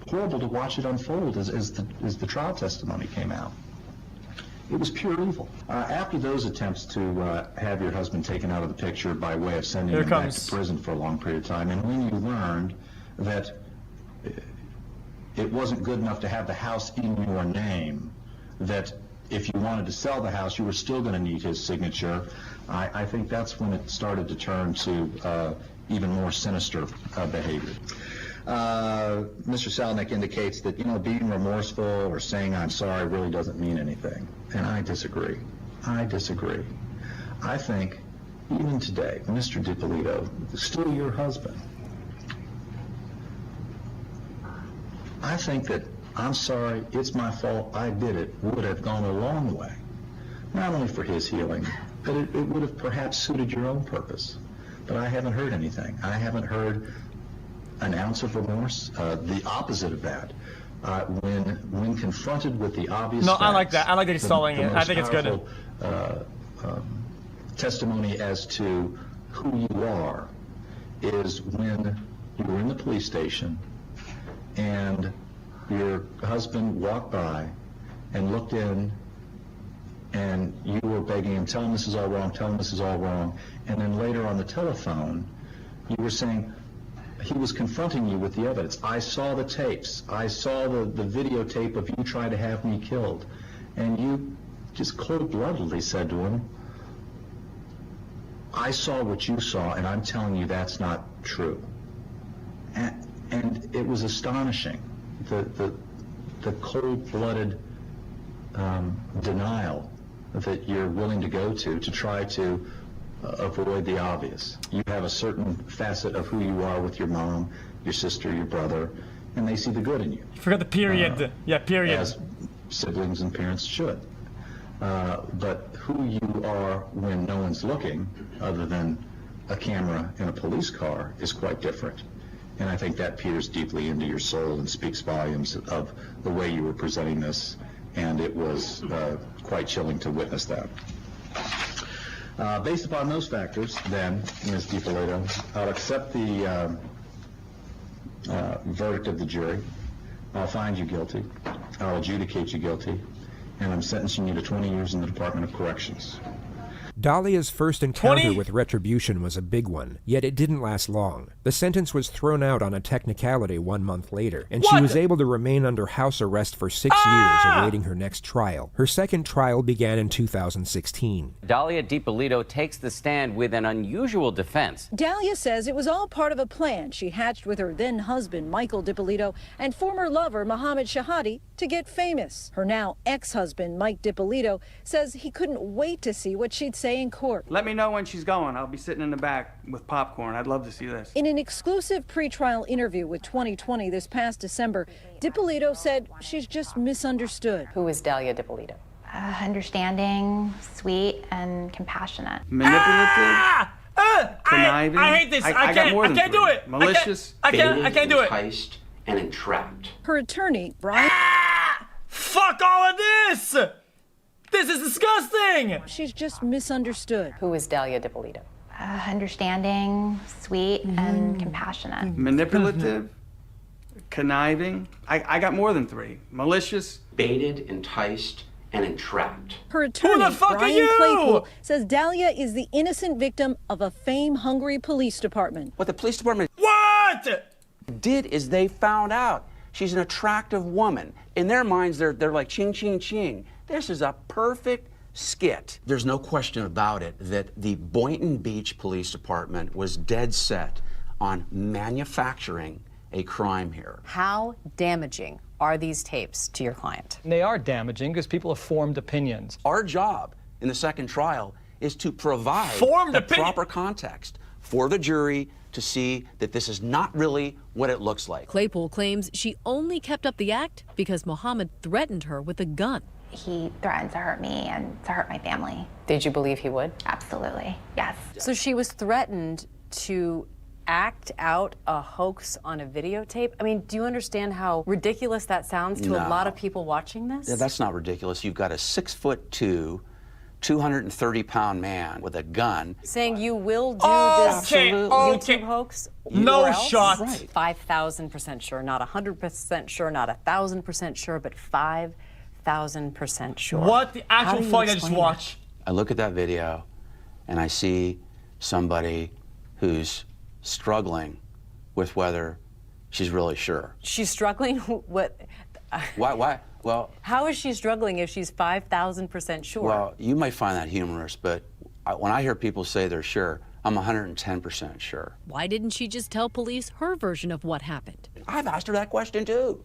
horrible to watch it unfold as the trial testimony came out. It was pure evil. After those attempts to have your husband taken out of the picture by way of sending him back to prison for a long period of time, and when you learned that it wasn't good enough to have the house in your name, that if you wanted to sell the house, you were still going to need his signature, I think that's when it started to turn to even more sinister behavior. Mr. Salnick indicates that, being remorseful or saying I'm sorry really doesn't mean anything. And I disagree. I think, even today, Mr. Dippolito, still your husband, I think that I'm sorry, it's my fault, I did it, would have gone a long way. Not only for his healing, but it would have perhaps suited your own purpose. But I haven't heard anything. I haven't heard an ounce of remorse. The opposite of that. When confronted with the obvious facts, I like that. I like that he's stalling it. I think it's good. Testimony as to who you are is when you were in the police station and your husband walked by and looked in and you were begging him, tell him this is all wrong, tell him this is all wrong. And then later on the telephone, you were saying, he was confronting you with the evidence. I saw the tapes. I saw the videotape of you trying to have me killed. And you just cold-bloodedly said to him, I saw what you saw, and I'm telling you that's not true. And it was astonishing, the cold-blooded denial that you're willing to go to try to avoid the obvious. You have a certain facet of who you are with your mom, your sister, your brother, and they see the good in you. You forgot the period. Period. As siblings and parents should. But who you are when no one's looking, other than a camera in a police car, is quite different. And I think that peers deeply into your soul and speaks volumes of the way you were presenting this, and it was quite chilling to witness that. Based upon those factors, then, Ms. Dippolito, I'll accept the verdict of the jury. I'll find you guilty. I'll adjudicate you guilty. And I'm sentencing you to 20 years in the Department of Corrections. Dalia's first encounter with retribution was a big one, yet it didn't last long. The sentence was thrown out on a technicality 1 month later, and she was able to remain under house arrest for 6 years awaiting her next trial. Her second trial began in 2016. Dalia Dippolito takes the stand with an unusual defense. Dalia says it was all part of a plan she hatched with her then-husband, Michael Dippolito, and former lover, Mohammed Shahadi, to get famous. Her now ex-husband, Mike Dippolito, says he couldn't wait to see what she'd say in court. Let me know when she's going. I'll be sitting in the back with popcorn. I'd love to see this. In an exclusive pretrial interview with 2020 this past December, Dippolito said she's just misunderstood. Who is Dalia Dippolito? Understanding, sweet, and compassionate. Manipulative? Conniving? I hate this. I can't do it. Malicious? I can't do it. Enticed and entrapped. Her attorney, Brian... Fuck all of this! This is disgusting! She's just misunderstood. Who is Dalia Dippolito? Understanding, sweet, and compassionate. Manipulative, conniving. I got more than 3. Malicious. Baited, enticed, and entrapped. Her attorney, the fuck are Brian you? Claypool, says Dalia is the innocent victim of a fame-hungry police department. What the police department What? did is they found out she's an attractive woman. In their minds, they're like ching, ching, ching. This is a perfect skit. There's no question about it that the Boynton Beach Police Department was dead set on manufacturing a crime here. How damaging are these tapes to your client? They are damaging because people have formed opinions. Our job in the second trial is to provide Formed the opinion. proper context for the jury to see that this is not really what it looks like. Claypool claims she only kept up the act because Mohammed threatened her with a gun. He threatened to hurt me and to hurt my family. Did you believe he would? Absolutely, yes. So she was threatened to act out a hoax on a videotape? I mean, do you understand how ridiculous that sounds to a lot of people watching this? Yeah, that's not ridiculous. You've got a 6'2", 230-pound man with a gun. Saying you will do Okay, this okay. YouTube hoax? No or else? shot. Right. 5,000% sure, not 100% sure, not 1,000% sure, but 5,000% sure. What the How actual do you fuck I just explain watched? I look at that video and I see somebody who's struggling with whether she's really sure. She's struggling? What? Why? Well, How is she struggling if she's 5,000% sure? well, you might find that humorous, but when I hear people say they're sure, I'm 110% sure. Why didn't she just tell police her version of what happened? I've asked her that question too.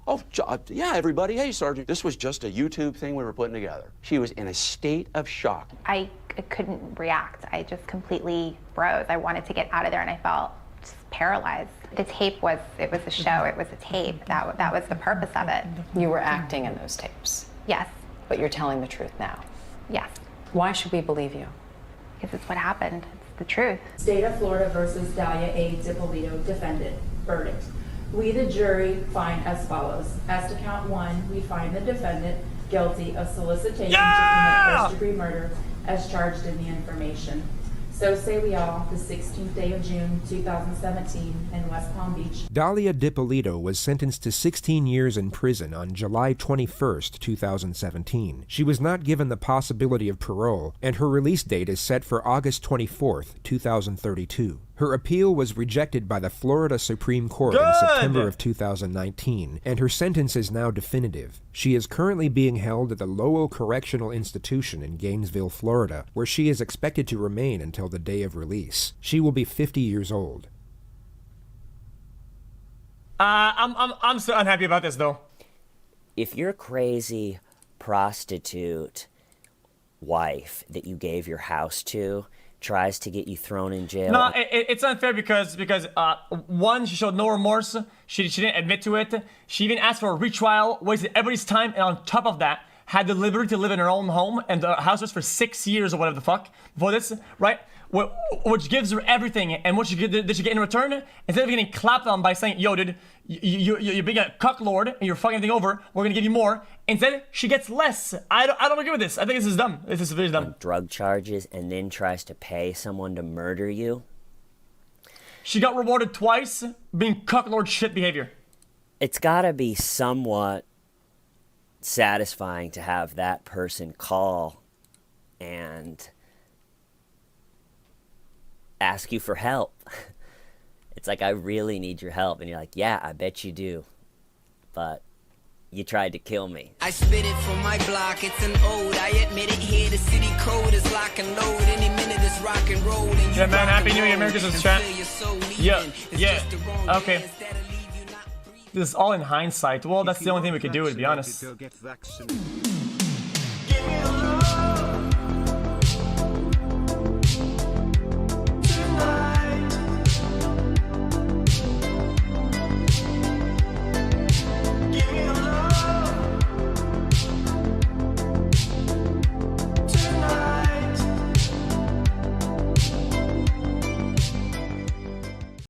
Oh, yeah, everybody. Hey, Sergeant, this was just a YouTube thing we were putting together. She was in a state of shock. I couldn't react. I just completely froze. I wanted to get out of there and I felt just paralyzed. The tape was a show. It was a tape. That was the purpose of it. You were acting in those tapes. Yes, But you're telling the truth now. yes, Why should we believe you? because it's what happened. It's the truth. State of Florida versus Dalia A. Dippolito, defendant. Verdict. We, the jury, find as follows. As to count 1, we find the defendant guilty of solicitation to commit first-degree murder as charged in the information. So say we all, the 16th day of June, 2017, in West Palm Beach. Dalia Dippolito was sentenced to 16 years in prison on July 21, 2017. She was not given the possibility of parole, and her release date is set for August 24, 2032. Her appeal was rejected by the Florida Supreme Court in September of 2019, and her sentence is now definitive. She is currently being held at the Lowell Correctional Institution in Gainesville, Florida, where she is expected to remain until the day of release. She will be 50 years old. I'm so unhappy about this though. If your crazy prostitute wife that you gave your house to tries to get you thrown in jail. No, it's unfair because one, she showed no remorse. She didn't admit to it. She even asked for a retrial, wasted everybody's time, and on top of that, had the liberty to live in her own home and house arrest for 6 years or whatever the fuck for this, right? Which gives her everything, and what did she get in return? Instead of getting clapped on by saying, "Yo, dude, you're being a cuck lord and you're fucking everything over. We're gonna give you more." Instead, she gets less. I don't agree with this. I think this is dumb. This is very dumb. Drug charges and then tries to pay someone to murder you. She got rewarded twice being cuck lord shit behavior. It's gotta be somewhat satisfying to have that person call and ask you for help. It's like, I really need your help. And you're like, yeah, I bet you do. But you tried to kill me. I spit it from my block, it's an ode. I admit it here, the city code is lock and load. Any minute is rock and roll. And yeah, man, Happy New Year, America's in chat. Yeah. Okay. This is all in hindsight. Well, that's the only thing we could do, to be honest.